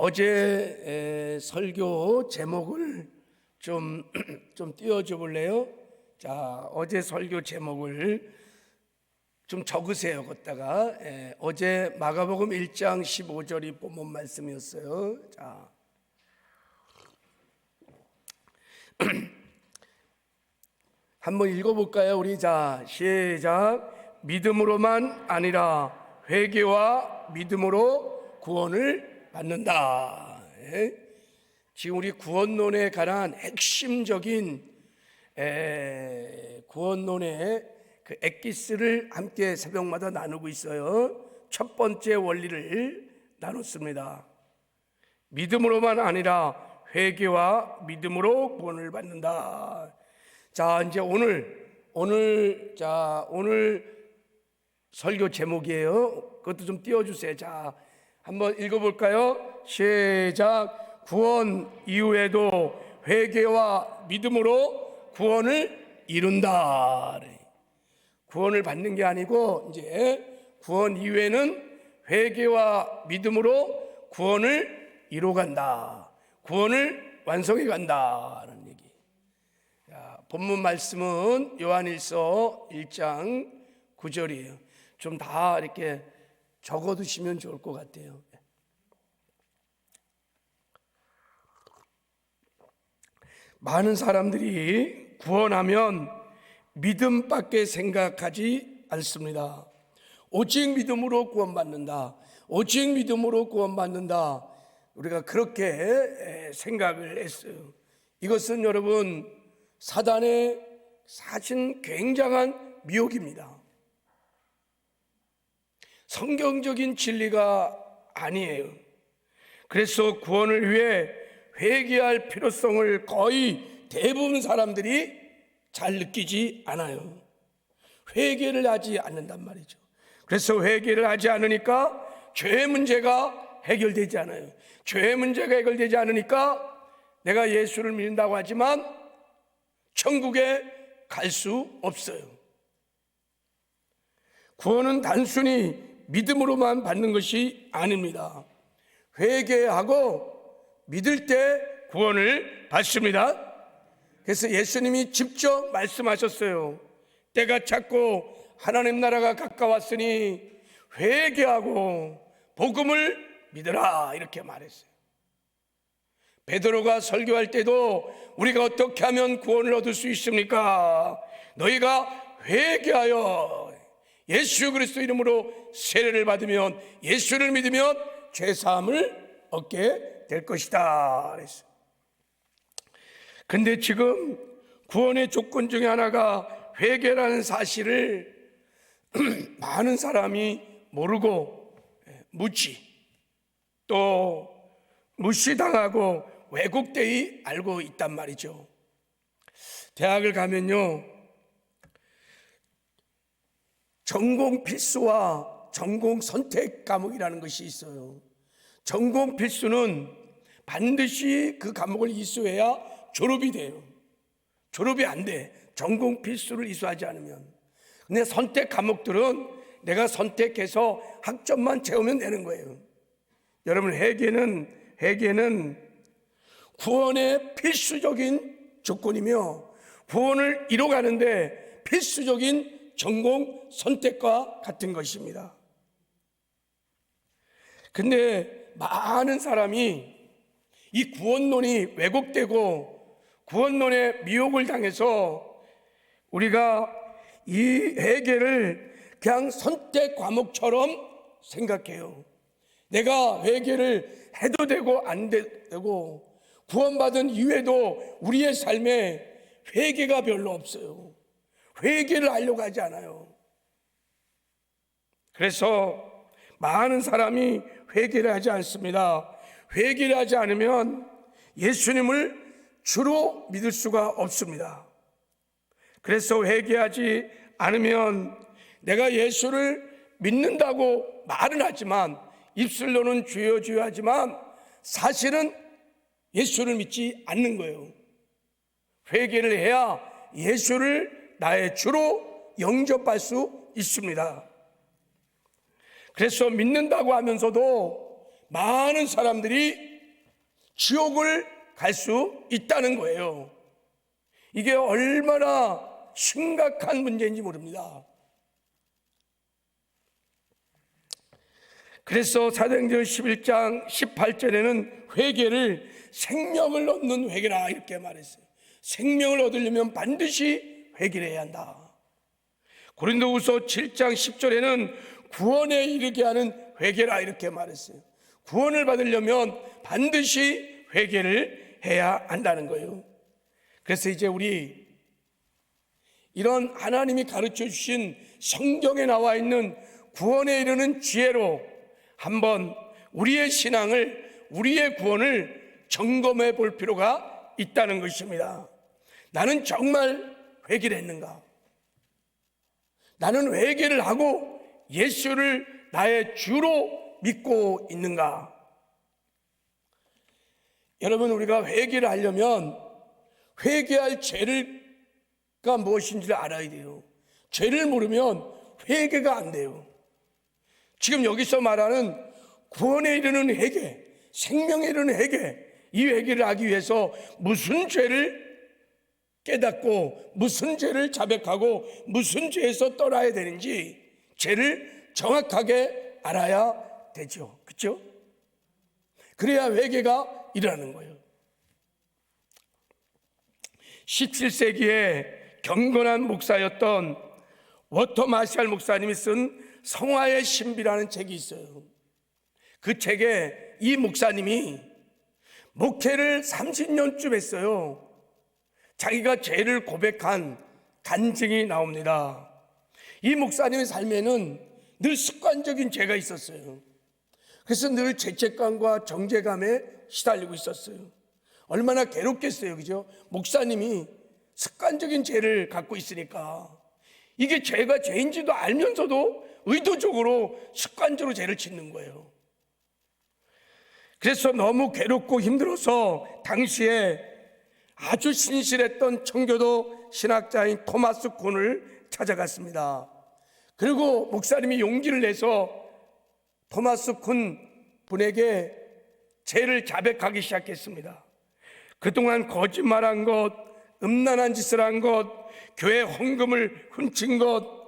어제 설교 제목을 좀 띄워줘 볼래요? 자, 어제 설교 제목을 좀 적으세요. 걷다가 어제 마가복음 1장 15절이 본문 말씀이었어요. 자, 한번 읽어볼까요? 우리 자 시작. 믿음으로만 아니라 회개와 믿음으로 구원을 받는다. 지금 우리 구원론에 관한 핵심적인 구원론의 그 엑기스를 함께 새벽마다 나누고 있어요. 첫 번째 원리를 나눴습니다. 믿음으로만 아니라 회개와 믿음으로 구원을 받는다. 자, 이제 오늘 설교 제목이에요. 그것도 좀 띄워주세요. 자, 한번 읽어볼까요? 시작. 구원 이후에도 회개와 믿음으로 구원을 이룬다. 구원을 받는 게 아니고 이제 구원 이후에는 회개와 믿음으로 구원을 이루어간다. 구원을 완성해 간다는 얘기. 자, 본문 말씀은 요한일서 1장 9절이에요. 좀 다 이렇게 적어두시면 좋을 것 같아요. 많은 사람들이 구원하면 믿음밖에 생각하지 않습니다. 오직 믿음으로 구원받는다. 오직 믿음으로 구원받는다. 우리가 그렇게 생각을 했어요. 이것은 여러분 사단의 사실 굉장한 미혹입니다. 성경적인 진리가 아니에요. 그래서 구원을 위해 회개할 필요성을 거의 대부분 사람들이 잘 느끼지 않아요. 회개를 하지 않는단 말이죠. 그래서 회개를 하지 않으니까 죄의 문제가 해결되지 않아요. 죄의 문제가 해결되지 않으니까 내가 예수를 믿는다고 하지만 천국에 갈 수 없어요. 구원은 단순히 믿음으로만 받는 것이 아닙니다. 회개하고 믿을 때 구원을 받습니다. 그래서 예수님이 직접 말씀하셨어요. 때가 찼고 하나님 나라가 가까웠으니 회개하고 복음을 믿으라, 이렇게 말했어요. 베드로가 설교할 때도 우리가 어떻게 하면 구원을 얻을 수 있습니까? 너희가 회개하여 예수 그리스도 이름으로 세례를 받으면, 예수를 믿으면 죄 사함을 얻게 될 것이다 그랬어요. 근데 지금 구원의 조건 중에 하나가 회개라는 사실을 많은 사람이 모르고 또 무시당하고 왜곡되이 알고 있단 말이죠. 대학을 가면요, 전공 필수와 전공 선택 과목이라는 것이 있어요. 전공 필수는 반드시 그 과목을 이수해야 졸업이 돼요. 졸업이 안 돼, 전공 필수를 이수하지 않으면. 근데 선택 과목들은 내가 선택해서 학점만 채우면 되는 거예요. 여러분, 회개는 구원의 필수적인 조건이며 구원을 이뤄가는데 필수적인 전공 선택과 같은 것입니다. 근데 많은 사람이 이 구원론이 왜곡되고 구원론에 미혹을 당해서 우리가 이 회개를 그냥 선택 과목처럼 생각해요. 내가 회개를 해도 되고 안 되고 구원받은 이후에도 우리의 삶에 회개가 별로 없어요. 회개를 하려고 하지 않아요. 그래서 많은 사람이 회개를 하지 않습니다. 회개를 하지 않으면 예수님을 주로 믿을 수가 없습니다. 그래서 회개하지 않으면 내가 예수를 믿는다고 말은 하지만, 입술로는 주여 주여 하지만 사실은 예수를 믿지 않는 거예요. 회개를 해야 예수를 나의 주로 영접할 수 있습니다. 그래서 믿는다고 하면서도 많은 사람들이 지옥을 갈 수 있다는 거예요. 이게 얼마나 심각한 문제인지 모릅니다. 그래서 사도행전 11장 18절에는 회개를 생명을 얻는 회개라 이렇게 말했어요. 생명을 얻으려면 반드시 회개를 해야 한다. 고린도후서 7장 10절에는 구원에 이르게 하는 회개라 이렇게 말했어요. 구원을 받으려면 반드시 회개를 해야 한다는 거예요. 그래서 이제 우리 이런 하나님이 가르쳐 주신 성경에 나와 있는 구원에 이르는 지혜로 한번 우리의 신앙을, 우리의 구원을 점검해 볼 필요가 있다는 것입니다. 나는 정말 회개를 했는가? 나는 회개를 하고 예수를 나의 주로 믿고 있는가? 여러분, 우리가 회개를 하려면 회개할 죄가 무엇인지를 알아야 돼요. 죄를 모르면 회개가 안 돼요. 지금 여기서 말하는 구원에 이르는 회개, 생명에 이르는 회개, 이 회개를 하기 위해서 무슨 죄를 깨닫고 무슨 죄를 자백하고 무슨 죄에서 떠나야 되는지 죄를 정확하게 알아야 되죠. 그렇죠? 그래야 회개가 일어나는 거예요. 17세기에 경건한 목사였던 워터 마샬 목사님이 쓴 성화의 신비라는 책이 있어요. 그 책에 이 목사님이 목회를 30년쯤 했어요. 자기가 죄를 고백한 간증이 나옵니다. 이 목사님의 삶에는 늘 습관적인 죄가 있었어요. 그래서 늘 죄책감과 정죄감에 시달리고 있었어요. 얼마나 괴롭겠어요, 그죠? 목사님이 습관적인 죄를 갖고 있으니까 이게 죄가 죄인지도 알면서도 의도적으로 습관적으로 죄를 짓는 거예요. 그래서 너무 괴롭고 힘들어서 당시에 아주 신실했던 청교도 신학자인 토마스 쿤을 찾아갔습니다. 그리고 목사님이 용기를 내서 토마스 쿤 분에게 죄를 자백하기 시작했습니다. 그동안 거짓말한 것, 음란한 짓을 한 것, 교회 헌금을 훔친 것,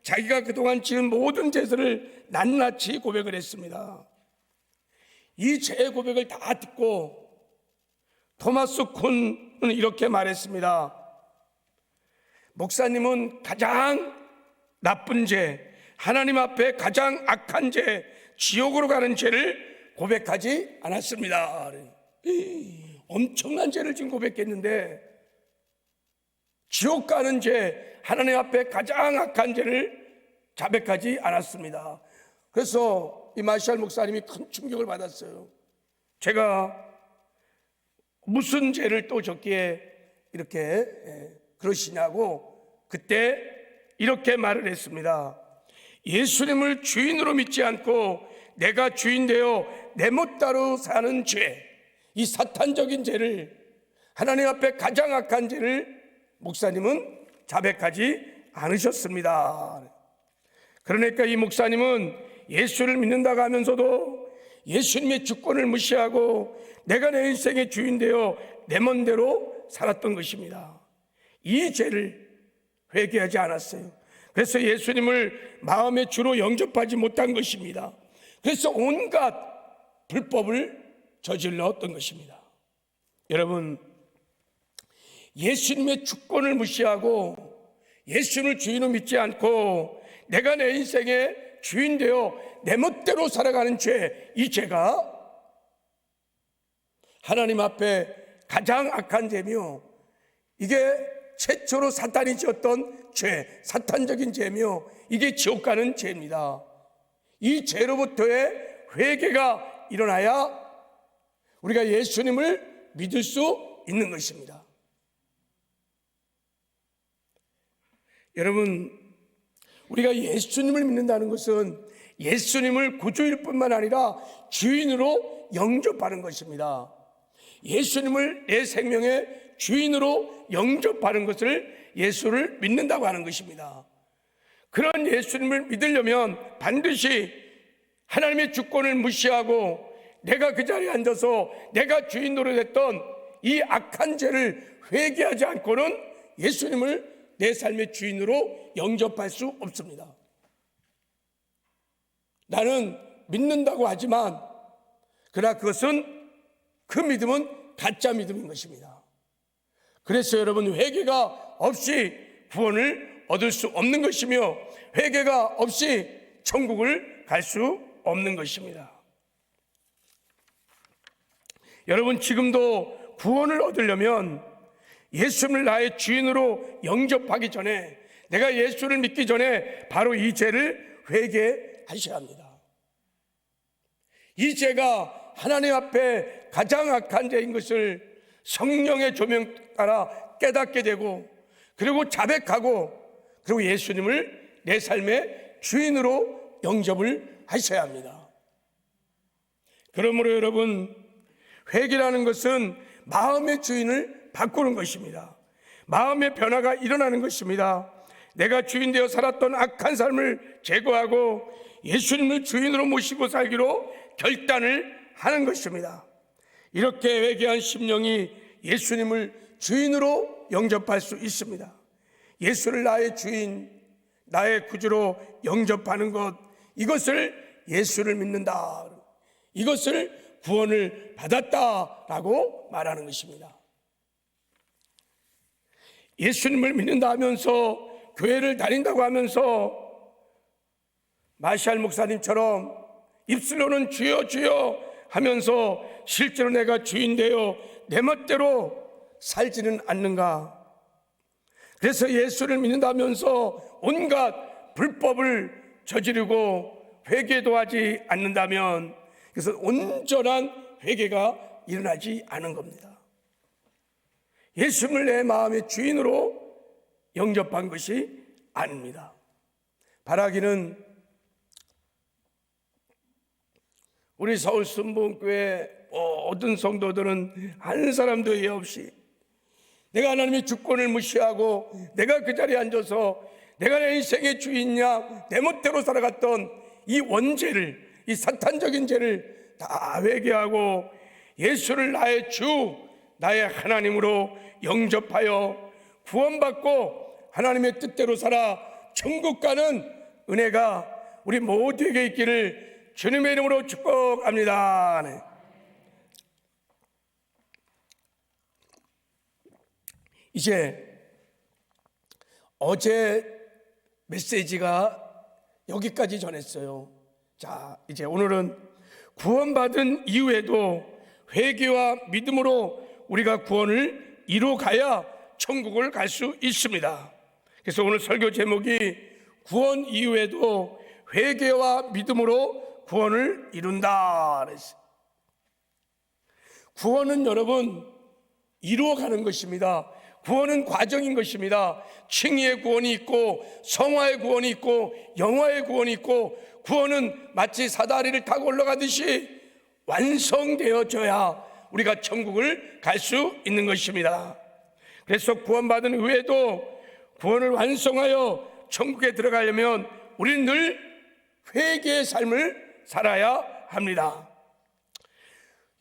자기가 그동안 지은 모든 죄들을 낱낱이 고백을 했습니다. 이 죄 고백을 다 듣고 토마스 쿤은 이렇게 말했습니다. 목사님은 가장 나쁜 죄, 하나님 앞에 가장 악한 죄, 지옥으로 가는 죄를 고백하지 않았습니다. 엄청난 죄를 지금 고백했는데 지옥 가는 죄, 하나님 앞에 가장 악한 죄를 자백하지 않았습니다. 그래서 이 마샬 목사님이 큰 충격을 받았어요. 제가 무슨 죄를 또 졌기에 이렇게 그러시냐고 그때 이렇게 말을 했습니다. 예수님을 주인으로 믿지 않고 내가 주인 되어 내 멋대로 사는 죄, 이 사탄적인 죄를, 하나님 앞에 가장 악한 죄를 목사님은 자백하지 않으셨습니다. 그러니까 이 목사님은 예수를 믿는다고 하면서도 예수님의 주권을 무시하고 내가 내 인생의 주인 되어 내 멋대로 살았던 것입니다. 이 죄를 회개하지 않았어요. 그래서 예수님을 마음의 주로 영접하지 못한 것입니다. 그래서 온갖 불법을 저질렀던 것입니다. 여러분, 예수님의 주권을 무시하고 예수님을 주인으로 믿지 않고 내가 내 인생의 주인 되어 내 멋대로 살아가는 죄, 이 죄가 하나님 앞에 가장 악한 죄며 이게 최초로 사탄이 지었던 죄, 사탄적인 죄며 이게 지옥 가는 죄입니다. 이 죄로부터의 회개가 일어나야 우리가 예수님을 믿을 수 있는 것입니다. 여러분, 우리가 예수님을 믿는다는 것은 예수님을 구주일 뿐만 아니라 주인으로 영접하는 것입니다. 예수님을 내 생명의 주인으로 영접하는 것을 예수를 믿는다고 하는 것입니다. 그런 예수님을 믿으려면 반드시 하나님의 주권을 무시하고 내가 그 자리에 앉아서 내가 주인 노릇했던 이 악한 죄를 회개하지 않고는 예수님을 내 삶의 주인으로 영접할 수 없습니다. 나는 믿는다고 하지만 그러나 그것은 그 믿음은 가짜 믿음인 것입니다. 그래서 여러분, 회개가 없이 구원을 얻을 수 없는 것이며 회개가 없이 천국을 갈 수 없는 것입니다. 여러분, 지금도 구원을 얻으려면 예수님을 나의 주인으로 영접하기 전에, 내가 예수를 믿기 전에 바로 이 죄를 회개하셔야 합니다. 이 죄가 하나님 앞에 가장 악한 죄인 것을 성령의 조명 따라 깨닫게 되고, 그리고 자백하고, 그리고 예수님을 내 삶의 주인으로 영접을 하셔야 합니다. 그러므로 여러분, 회개라는 것은 마음의 주인을 바꾸는 것입니다. 마음의 변화가 일어나는 것입니다. 내가 주인 되어 살았던 악한 삶을 제거하고 예수님을 주인으로 모시고 살기로 결단을 하는 것입니다. 이렇게 회개한 심령이 예수님을 주인으로 영접할 수 있습니다. 예수를 나의 주인, 나의 구주로 영접하는 것, 이것을 예수를 믿는다, 이것을 구원을 받았다라고 말하는 것입니다. 예수님을 믿는다 하면서, 교회를 다닌다고 하면서 마샬 목사님처럼 입술로는 주여 주여 하면서 실제로 내가 주인 되어 내 멋대로 살지는 않는가? 그래서 예수를 믿는다면서 온갖 불법을 저지르고 회개도 하지 않는다면, 그래서 온전한 회개가 일어나지 않은 겁니다. 예수님을 내 마음의 주인으로 영접한 것이 아닙니다. 바라기는 우리 서울 순복음교회 모든 성도들은 한 사람도 예 없이 내가 하나님의 주권을 무시하고 내가 그 자리에 앉아서 내가 내 인생의 주인이냐, 내 멋대로 살아갔던 이 원죄를, 이 사탄적인 죄를 다 회개하고 예수를 나의 주, 나의 하나님으로 영접하여 구원받고 하나님의 뜻대로 살아 천국 가는 은혜가 우리 모두에게 있기를 주님의 이름으로 축복합니다. 네. 이제 어제 메시지가 여기까지 전했어요. 자, 이제 오늘은 구원받은 이후에도 회개와 믿음으로 우리가 구원을 이루어가야 천국을 갈 수 있습니다. 그래서 오늘 설교 제목이 구원 이후에도 회개와 믿음으로 구원을 이룬다 그랬어요. 구원은 여러분 이루어가는 것입니다. 구원은 과정인 것입니다. 칭의의 구원이 있고 성화의 구원이 있고 영화의 구원이 있고, 구원은 마치 사다리를 타고 올라가듯이 완성되어져야 우리가 천국을 갈 수 있는 것입니다. 그래서 구원받은 후에도 구원을 완성하여 천국에 들어가려면 우리는 늘 회개의 삶을 살아야 합니다.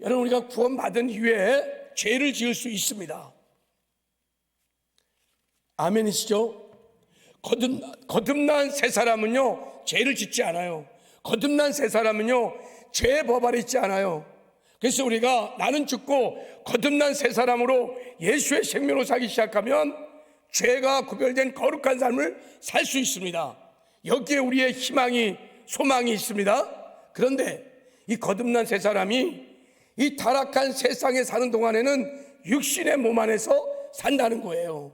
여러분, 우리가 구원받은 이후에 죄를 지을 수 있습니다. 아멘이시죠? 거듭난 새 사람은요 죄를 짓지 않아요. 거듭난 새 사람은요 죄의 법 아래 있지 않아요. 그래서 우리가 나는 죽고 거듭난 새 사람으로 예수의 생명으로 살기 시작하면 죄가 구별된 거룩한 삶을 살 수 있습니다. 여기에 우리의 희망이, 소망이 있습니다. 그런데 이 거듭난 새 사람이 이 타락한 세상에 사는 동안에는 육신의 몸 안에서 산다는 거예요.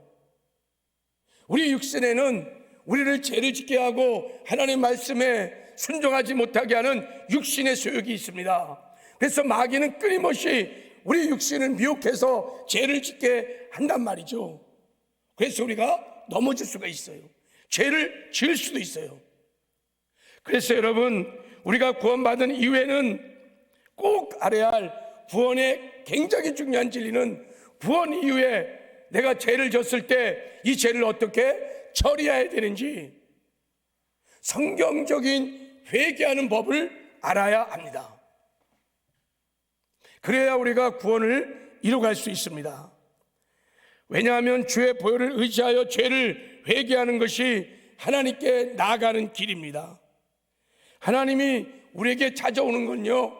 우리 육신에는 우리를 죄를 짓게 하고 하나님의 말씀에 순종하지 못하게 하는 육신의 소욕이 있습니다. 그래서 마귀는 끊임없이 우리 육신을 미혹해서 죄를 짓게 한단 말이죠. 그래서 우리가 넘어질 수가 있어요. 죄를 지을 수도 있어요. 그래서 여러분, 우리가 구원받은 이후에는 꼭 알아야 할 구원의 굉장히 중요한 진리는, 구원 이후에 내가 죄를 졌을 때 이 죄를 어떻게 처리해야 되는지 성경적인 회개하는 법을 알아야 합니다. 그래야 우리가 구원을 이루어갈 수 있습니다. 왜냐하면 주의 보혈을 의지하여 죄를 회개하는 것이 하나님께 나아가는 길입니다. 하나님이 우리에게 찾아오는 건요,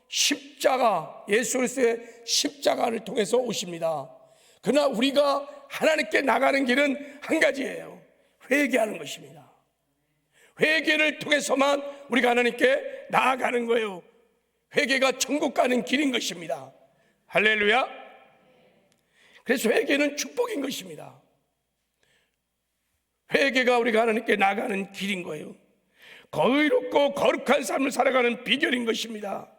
십자가, 예수 그리스도의 십자가를 통해서 오십니다. 그러나 우리가 하나님께 나가는 길은 한 가지예요. 회개하는 것입니다. 회개를 통해서만 우리가 하나님께 나아가는 거예요. 회개가 천국 가는 길인 것입니다. 할렐루야. 그래서 회개는 축복인 것입니다. 회개가 우리가 하나님께 나아가는 길인 거예요. 거의롭고 거룩한 삶을 살아가는 비결인 것입니다.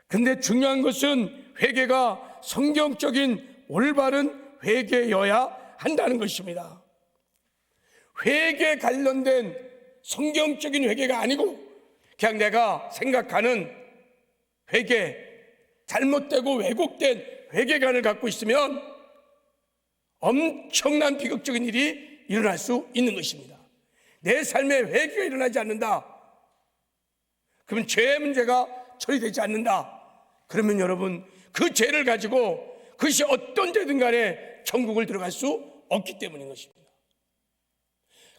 근데 중요한 것은 회개가 성경적인 올바른 회개여야 한다는 것입니다. 회개에 관련된 성경적인 회개가 아니고 그냥 내가 생각하는 회개, 잘못되고 왜곡된 회개관을 갖고 있으면 엄청난 비극적인 일이 일어날 수 있는 것입니다. 내 삶에 회개가 일어나지 않는다, 그러면 죄의 문제가 처리되지 않는다, 그러면 여러분 그 죄를 가지고 그것이 어떤 죄든 간에 천국을 들어갈 수 없기 때문인 것입니다.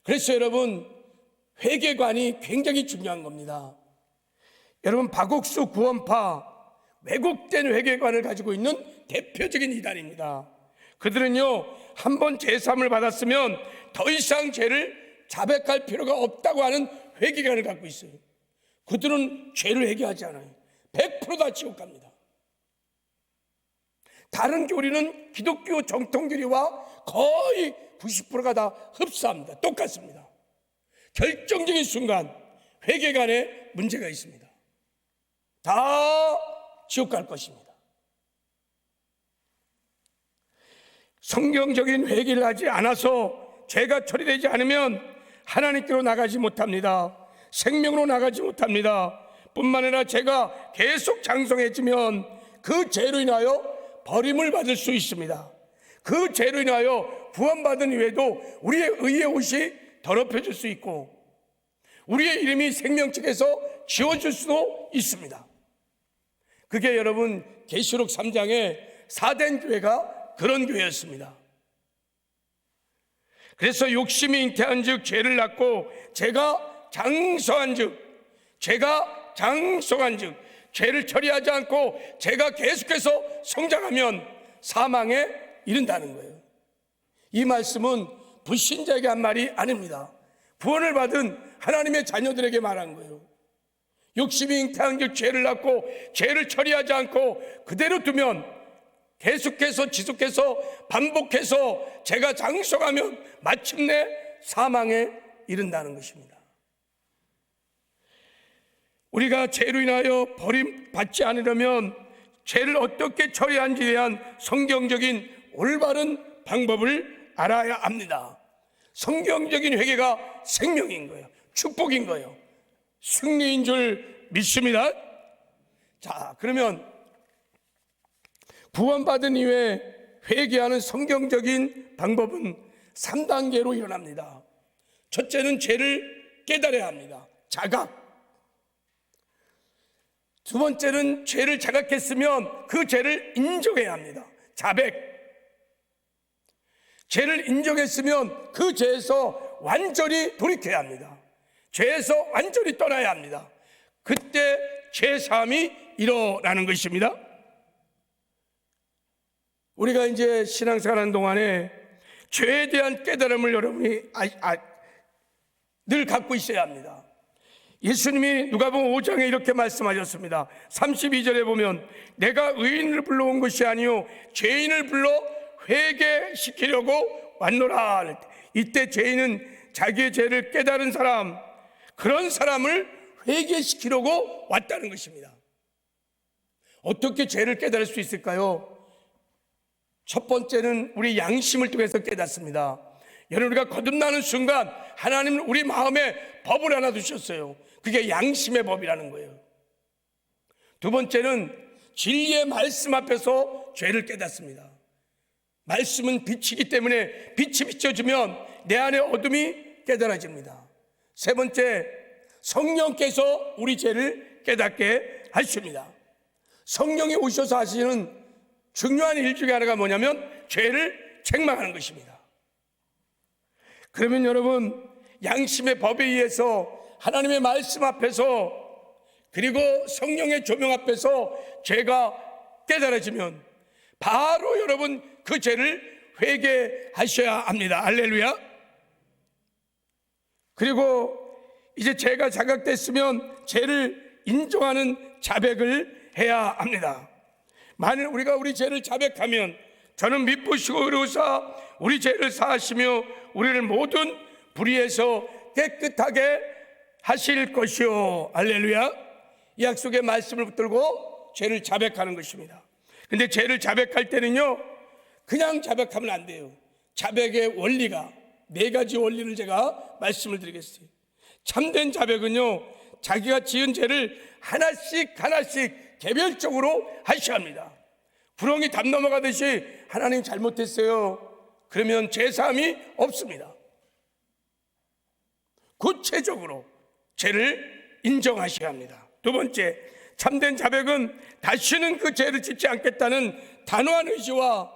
그래서 여러분 회개관이 굉장히 중요한 겁니다. 여러분 박옥수 구원파 왜곡된 회개관을 가지고 있는 대표적인 이단입니다. 그들은요, 한번 제사함을 받았으면 더 이상 죄를 자백할 필요가 없다고 하는 회개관을 갖고 있어요. 그들은 죄를 회개하지 않아요. 100% 다 지옥 갑니다. 다른 교리는 기독교 정통교리와 거의 90%가 다 흡사합니다. 똑같습니다. 결정적인 순간 회개관에 문제가 있습니다. 다 지옥 갈 것입니다. 성경적인 회개를 하지 않아서 죄가 처리되지 않으면 하나님께로 나가지 못합니다. 생명으로 나가지 못합니다. 뿐만 아니라 죄가 계속 장성해지면 그 죄로 인하여 버림을 받을 수 있습니다. 그 죄로 인하여 구원받은 이후에도 우리의 의의 옷이 더럽혀질 수 있고 우리의 이름이 생명책에서 지워질 수도 있습니다. 그게 여러분 계시록 3장의 사된 교회가 그런 교회였습니다. 그래서 욕심이 잉태한 즉 죄를 낳고 죄가 장성한 즉 죄를 처리하지 않고 죄가 계속해서 성장하면 사망에 이른다는 거예요. 이 말씀은 불신자에게 한 말이 아닙니다. 구원을 받은 하나님의 자녀들에게 말한 거예요. 욕심이 잉태한 즉 죄를 낳고 죄를 처리하지 않고 그대로 두면 계속해서 지속해서 반복해서 죄가 장성하면 마침내 사망에 이른다는 것입니다. 우리가 죄로 인하여 버림받지 않으려면 죄를 어떻게 처리하는지에 대한 성경적인 올바른 방법을 알아야 합니다. 성경적인 회개가 생명인 거예요. 축복인 거예요. 승리인 줄 믿습니다. 자, 그러면 구원받은 이후에 회개하는 성경적인 방법은 3단계로 일어납니다. 첫째는 죄를 깨달아야 합니다. 자각. 두 번째는 죄를 자각했으면 그 죄를 인정해야 합니다. 자백. 죄를 인정했으면 그 죄에서 완전히 돌이켜야 합니다. 죄에서 완전히 떠나야 합니다. 그때 죄사함이 일어나는 것입니다. 우리가 이제 신앙생활하는 동안에 죄에 대한 깨달음을 여러분이 늘 갖고 있어야 합니다. 예수님이 누가복음 5장에 이렇게 말씀하셨습니다. 32절에 보면 내가 의인을 불러온 것이 아니요 죄인을 불러 회개시키려고 왔노라. 이때 죄인은 자기의 죄를 깨달은 사람, 그런 사람을 회개시키려고 왔다는 것입니다. 어떻게 죄를 깨달을 수 있을까요? 첫 번째는 우리 양심을 통해서 깨닫습니다. 여러분, 우리가 거듭나는 순간 하나님은 우리 마음에 법을 하나 두셨어요. 그게 양심의 법이라는 거예요. 두 번째는 진리의 말씀 앞에서 죄를 깨닫습니다. 말씀은 빛이기 때문에 빛이 비춰주면 내 안에 어둠이 깨달아집니다. 세 번째, 성령께서 우리 죄를 깨닫게 하십니다. 성령이 오셔서 하시는 중요한 일 중에 하나가 뭐냐면 죄를 책망하는 것입니다. 그러면 여러분, 양심의 법에 의해서 하나님의 말씀 앞에서 그리고 성령의 조명 앞에서 죄가 깨달아지면 바로 여러분 그 죄를 회개하셔야 합니다. 할렐루야. 그리고 이제 죄가 자각됐으면 죄를 인정하는 자백을 해야 합니다. 만일 우리가 우리 죄를 자백하면 저는 미쁘시고 의로우사 우리 죄를 사하시며 우리를 모든 불의에서 깨끗하게 하실 것이요. 할렐루야. 이 약속의 말씀을 붙들고 죄를 자백하는 것입니다. 근데 죄를 자백할 때는요, 그냥 자백하면 안 돼요. 자백의 원리가 4가지 원리를 제가 말씀을 드리겠어요. 참된 자백은요, 자기가 지은 죄를 하나씩 개별적으로 하셔야 합니다. 구렁이 담 넘어가듯이 하나님 잘못했어요. 그러면 죄사함이 없습니다. 구체적으로 죄를 인정하셔야 합니다. 두 번째, 참된 자백은 다시는 그 죄를 짓지 않겠다는 단호한 의지와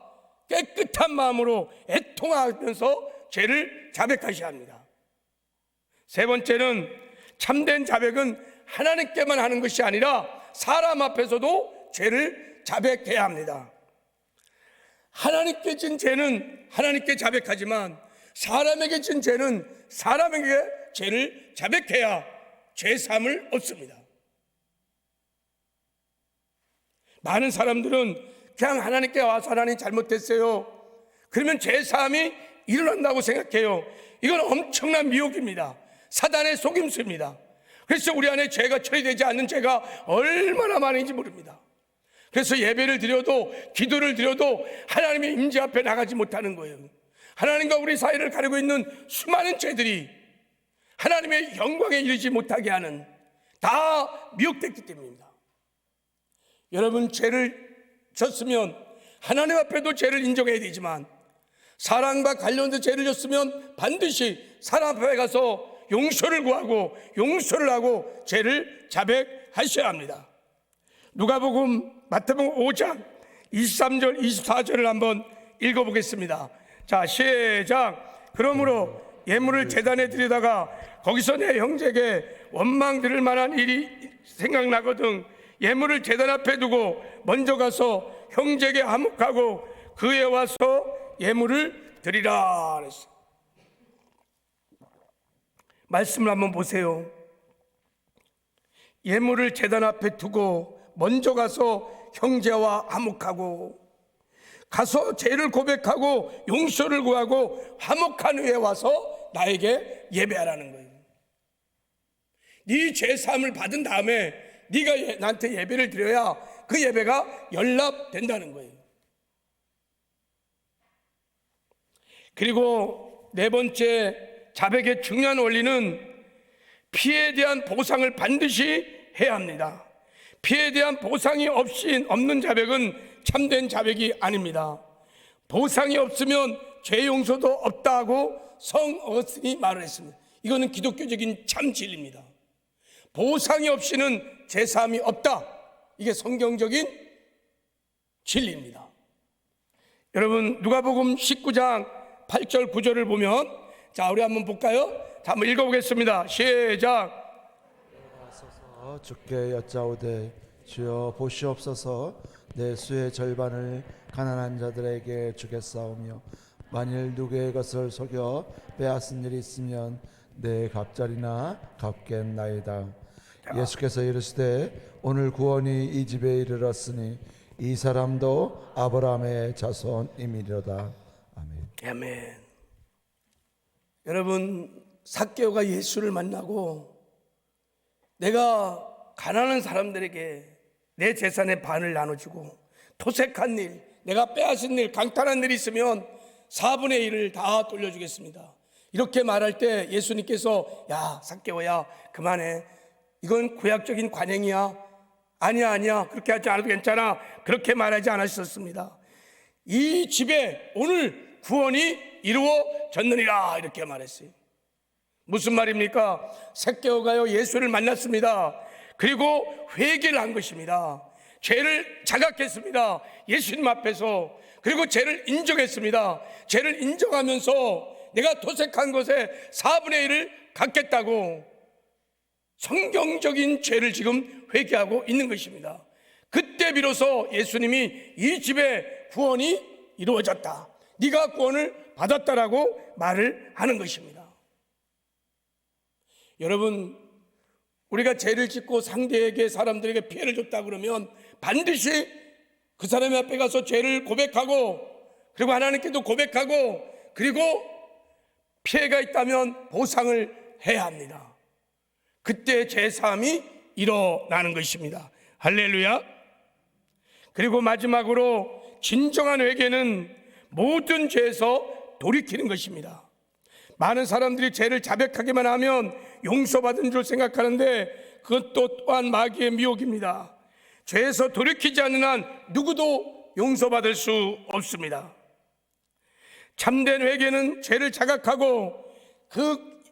깨끗한 마음으로 애통하면서 죄를 자백하셔야 합니다. 세 번째는 참된 자백은 하나님께만 하는 것이 아니라 사람 앞에서도 죄를 자백해야 합니다. 하나님께 진 죄는 하나님께 자백하지만 사람에게 진 죄는 사람에게 죄를 자백해야 죄사함을 얻습니다. 많은 사람들은 그냥 하나님께 와서 하나님 잘못했어요, 그러면 죄사함이 일어난다고 생각해요. 이건 엄청난 미혹입니다. 사단의 속임수입니다. 그래서 우리 안에 죄가 처리되지 않는 죄가 얼마나 많은지 모릅니다. 그래서 예배를 드려도 기도를 드려도 하나님의 임재 앞에 나가지 못하는 거예요. 하나님과 우리 사이를 가리고 있는 수많은 죄들이 하나님의 영광에 이르지 못하게 하는, 다 미혹됐기 때문입니다. 여러분, 죄를 졌으면 하나님 앞에도 죄를 인정해야 되지만 사랑과 관련된 죄를 졌으면 반드시 사람 앞에 가서 용서를 구하고 용서를 하고 죄를 자백하셔야 합니다. 누가복음 마태복음 5장 23절 24절을 한번 읽어보겠습니다. 자, 시작. 그러므로 예물을 제단에 드리다가 거기서 내 형제에게 원망 들을 만한 일이 생각나거든 예물을 제단 앞에 두고 먼저 가서 형제에게 화목하고 그에 와서 예물을 드리라 그랬어요. 말씀을 한번 보세요. 예물을 제단 앞에 두고 먼저 가서 형제와 화목하고 가서 죄를 고백하고 용서를 구하고 화목한 후에 와서 나에게 예배하라는 거예요. 네 죄사함을 받은 다음에 네가 나한테 예배를 드려야 그 예배가 연락된다는 거예요. 그리고 네 번째 자백의 중요한 원리는 피해에 대한 보상을 반드시 해야 합니다. 피해에 대한 보상이 없는 자백은 참된 자백이 아닙니다. 보상이 없으면 죄 용서도 없다고 성 어거스틴이 말을 했습니다. 이거는 기독교적인 참 진리입니다. 보상이 없이는 죄사함이 없다. 이게 성경적인 진리입니다. 여러분, 누가복음 19장 8절 9절을 보면, 자, 우리 한번 볼까요? 자, 한번 읽어보겠습니다. 시작. 주께 여짜오되 주여 보시옵소서 내 수의 절반을 가난한 자들에게 주겠사오며 만일 누구의 것을 속여 빼앗은 일이 있으면 내 갑절이나 갚겠나이다. 예수께서 이르시되 오늘 구원이 이 집에 이르렀으니 이 사람도 아브라함의 자손이미로다. 아멘. 아멘. 여러분, 삭개오가 예수를 만나고 내가 가난한 사람들에게 내 재산의 반을 나눠주고 토색한 일, 내가 빼앗은 일, 강탈한 일이 있으면 4분의 1을 다 돌려주겠습니다. 이렇게 말할 때 예수님께서 야, 삭개오야, 그만해. 이건 구약적인 관행이야. 아니야, 그렇게 하지 않아도 괜찮아. 그렇게 말하지 않으셨습니다. 이 집에 오늘 구원이 이루어졌느니라, 이렇게 말했어요. 무슨 말입니까? 삭개오가요 예수를 만났습니다. 그리고 회개를 한 것입니다. 죄를 자각했습니다. 예수님 앞에서. 그리고 죄를 인정했습니다. 죄를 인정하면서 내가 도색한 것에 4분의 1을 갚겠다고 성경적인 죄를 지금 회개하고 있는 것입니다. 그때 비로소 예수님이 이 집의 구원이 이루어졌다, 네가 구원을 받았다라고 말을 하는 것입니다. 여러분, 우리가 죄를 짓고 상대에게, 사람들에게 피해를 줬다 그러면 반드시 그 사람의 앞에 가서 죄를 고백하고, 그리고 하나님께도 고백하고, 그리고 피해가 있다면 보상을 해야 합니다. 그때 죄사함이 일어나는 것입니다. 할렐루야. 그리고 마지막으로 진정한 회개는 모든 죄에서 돌이키는 것입니다. 많은 사람들이 죄를 자백하기만 하면 용서받은 줄 생각하는데 그것도 또한 마귀의 미혹입니다. 죄에서 돌이키지 않는 한 누구도 용서받을 수 없습니다. 참된 회개는 죄를 자각하고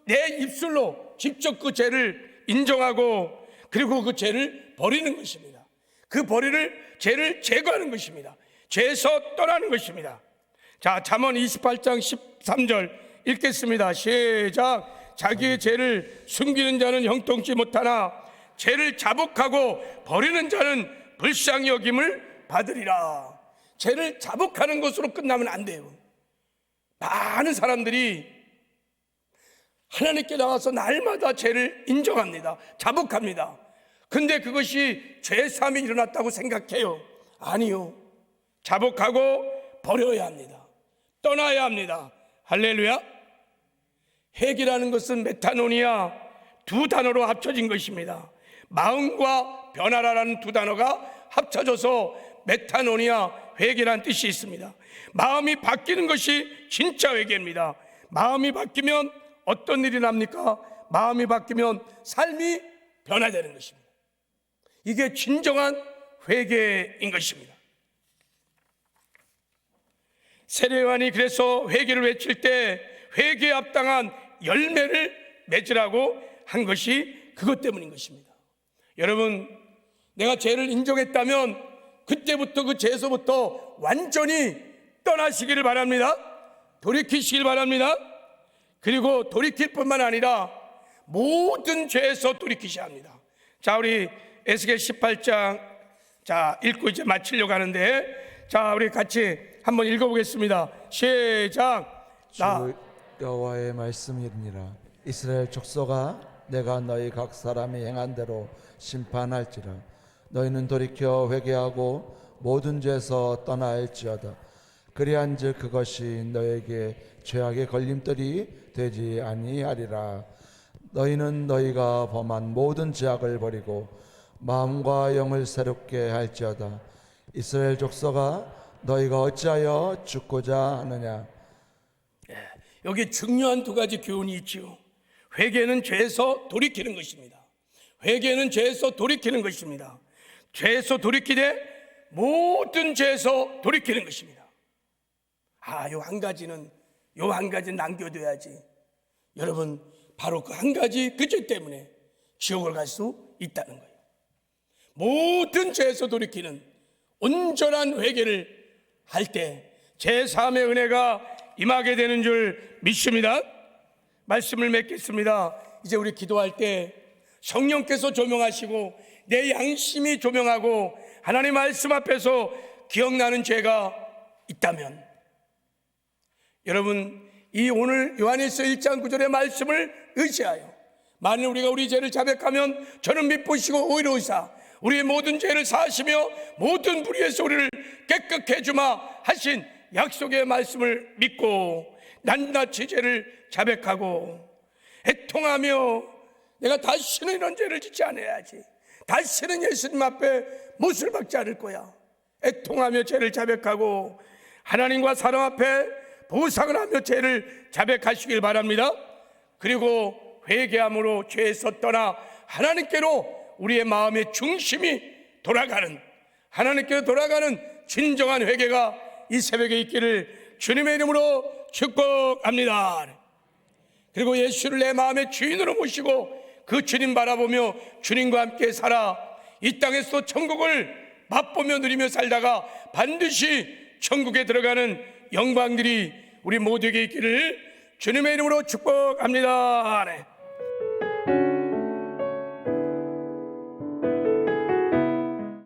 내 입술로 직접 그 죄를 인정하고, 그리고 그 죄를 버리는 것입니다. 그 죄를 제거하는 것입니다. 죄에서 떠나는 것입니다. 자, 잠언 28장 13절 읽겠습니다. 시작. 자기의 죄를 숨기는 자는 형통치 못하나 죄를 자복하고 버리는 자는 불쌍히 여김을 받으리라. 죄를 자복하는 것으로 끝나면 안 돼요. 많은 사람들이 하나님께 나와서 날마다 죄를 인정합니다. 자복합니다. 근데 그것이 죄사함이 일어났다고 생각해요. 아니요. 자복하고 버려야 합니다. 떠나야 합니다. 할렐루야. 회개라는 것은 메타노니아 두 단어로 합쳐진 것입니다. 마음과 변화라는 두 단어가 합쳐져서 메타노니아, 회개라는 뜻이 있습니다. 마음이 바뀌는 것이 진짜 회개입니다. 마음이 바뀌면 어떤 일이 납니까? 마음이 바뀌면 삶이 변화되는 것입니다. 이게 진정한 회개인 것입니다. 세례요한이 그래서 회개를 외칠 때 회개에 합당한 열매를 맺으라고 한 것이 그것 때문인 것입니다. 여러분, 내가 죄를 인정했다면 그때부터, 그 죄에서부터 완전히 떠나시기를 바랍니다. 돌이키시길 바랍니다. 그리고 돌이킬 뿐만 아니라 모든 죄에서 돌이키셔야 합니다. 자, 우리 에스겔 18장 읽고 이제 마치려고 하는데, 자, 우리 같이 한번 읽어보겠습니다. 시작. 주 여호와의 말씀이니라. 이스라엘 족속아, 내가 너희 각 사람이 행한 대로 심판할지라. 너희는 돌이켜 회개하고 모든 죄에서 떠나할지어다. 그리한즉 그것이 너에게 죄악의 걸림돌이 되지 아니하리라. 너희는 너희가 범한 모든 죄악을 버리고 마음과 영을 새롭게 할지어다. 이스라엘 족속아, 너희가 어찌하여 죽고자 하느냐. 여기 중요한 두 가지 교훈이 있지요. 회개는 죄에서 돌이키는 것입니다. 회개는 죄에서 돌이키는 것입니다. 죄에서 돌이키되 모든 죄에서 돌이키는 것입니다. 요 한 가지는 남겨둬야지. 여러분, 바로 그 한 가지 그 죄 때문에 지옥을 갈 수 있다는 거예요. 모든 죄에서 돌이키는 온전한 회개를 할 때 제3의 은혜가 임하게 되는 줄 믿습니다. 말씀을 맺겠습니다. 이제 우리 기도할 때 성령께서 조명하시고 내 양심이 조명하고 하나님 말씀 앞에서 기억나는 죄가 있다면, 여러분, 이 오늘 요한일서 1장 9절의 말씀을 의지하여 만일 우리가 우리 죄를 자백하면 저는 미쁘시고 의로우사 우리의 모든 죄를 사하시며 모든 불의에서 우리를 깨끗게 해주마 하신 약속의 말씀을 믿고 낱낱이 죄를 자백하고 애통하며 내가 다시는 이런 죄를 짓지 않아야지, 다시는 예수님 앞에 못을 박지 않을 거야, 애통하며 죄를 자백하고 하나님과 사람 앞에 보상을 하며 죄를 자백하시길 바랍니다. 그리고 회개함으로 죄에서 떠나 하나님께로 우리의 마음의 중심이 돌아가는, 하나님께로 돌아가는 진정한 회개가 이 새벽에 있기를 주님의 이름으로 축복합니다. 그리고 예수를 내 마음의 주인으로 모시고 그 주님 바라보며 주님과 함께 살아 이 땅에서 천국을 맛보며 누리며 살다가 반드시 천국에 들어가는 영광들이 우리 모두에게 있기를 주님의 이름으로 축복합니다. 네.